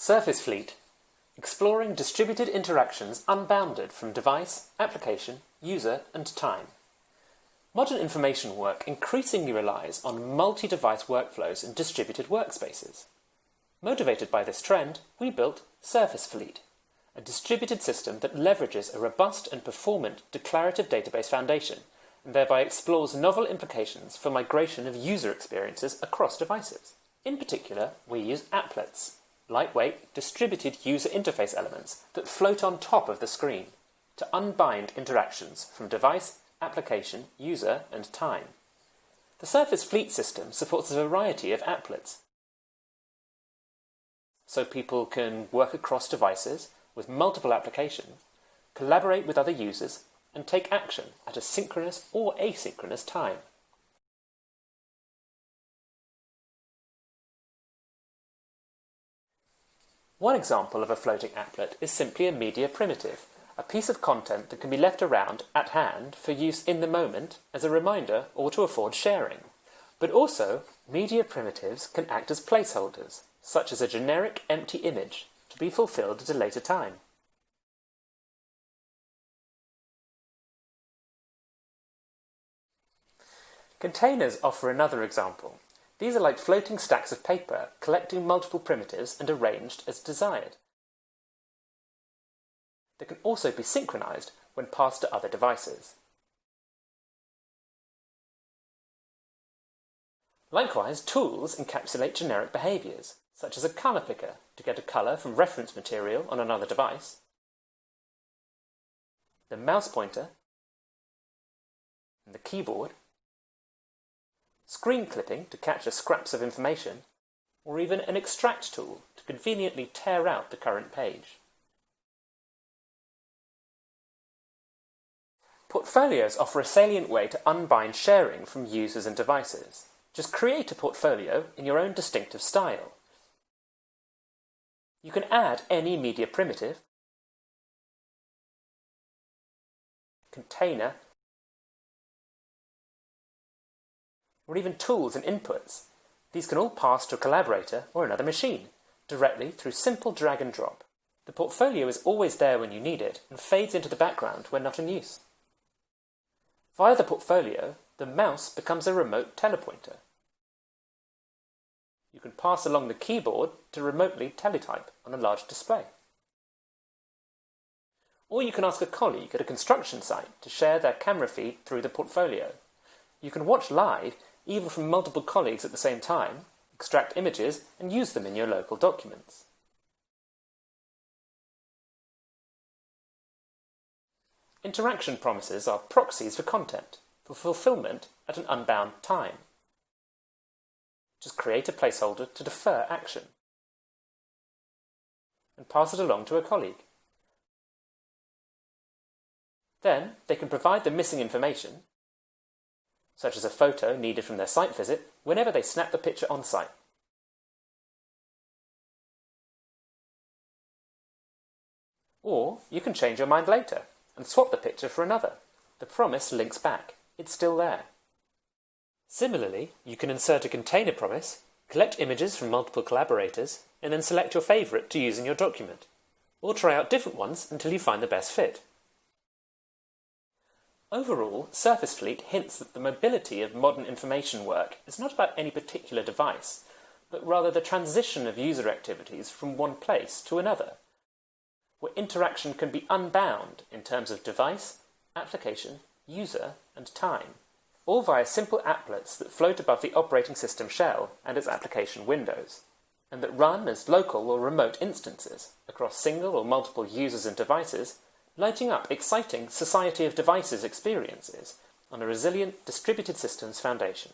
SurfaceFleet, exploring distributed interactions unbounded from device, application, user and time. Modern information work increasingly relies on multi-device workflows and distributed workspaces. Motivated by this trend, we built SurfaceFleet, a distributed system that leverages a robust and performant declarative database foundation and thereby explores novel implications for migration of user experiences across devices. In particular, we use Applets, lightweight, distributed user interface elements that float on top of the screen to unbind interactions from device, application, user, and time. The SurfaceFleet system supports a variety of applets, so people can work across devices with multiple applications, collaborate with other users, and take action at a synchronous or asynchronous time. One example of a floating applet is simply a media primitive, a piece of content that can be left around at hand for use in the moment as a reminder or to afford sharing. But also, media primitives can act as placeholders, such as a generic empty image, to be fulfilled at a later time. Containers offer another example. These are like floating stacks of paper, collecting multiple primitives and arranged as desired. They can also be synchronized when passed to other devices. Likewise, tools encapsulate generic behaviors, such as a color picker to get a color from reference material on another device, the mouse pointer, and the keyboard, screen clipping to capture scraps of information, or even an extract tool to conveniently tear out the current page. Portfolios offer a salient way to unbind sharing from users and devices. Just create a portfolio in your own distinctive style. You can add any media primitive, container, or even tools and inputs. These can all pass to a collaborator or another machine, directly through simple drag and drop. The portfolio is always there when you need it and fades into the background when not in use. Via the portfolio, the mouse becomes a remote telepointer. You can pass along the keyboard to remotely teletype on a large display. Or you can ask a colleague at a construction site to share their camera feed through the portfolio. You can watch live even from multiple colleagues at the same time, extract images and use them in your local documents. Interaction promises are proxies for content, for fulfillment at an unbound time. Just create a placeholder to defer action and pass it along to a colleague. Then they can provide the missing information, such as a photo needed from their site visit, whenever they snap the picture on site. Or you can change your mind later and swap the picture for another. The promise links back. It's still there. Similarly, you can insert a container promise, collect images from multiple collaborators, and then select your favourite to use in your document. Or try out different ones until you find the best fit. Overall, SurfaceFleet hints that the mobility of modern information work is not about any particular device, but rather the transition of user activities from one place to another, where interaction can be unbound in terms of device, application, user, and time, all via simple applets that float above the operating system shell and its application windows, and that run as local or remote instances across single or multiple users and devices, lighting up exciting Society of Devices experiences on a resilient distributed systems foundation.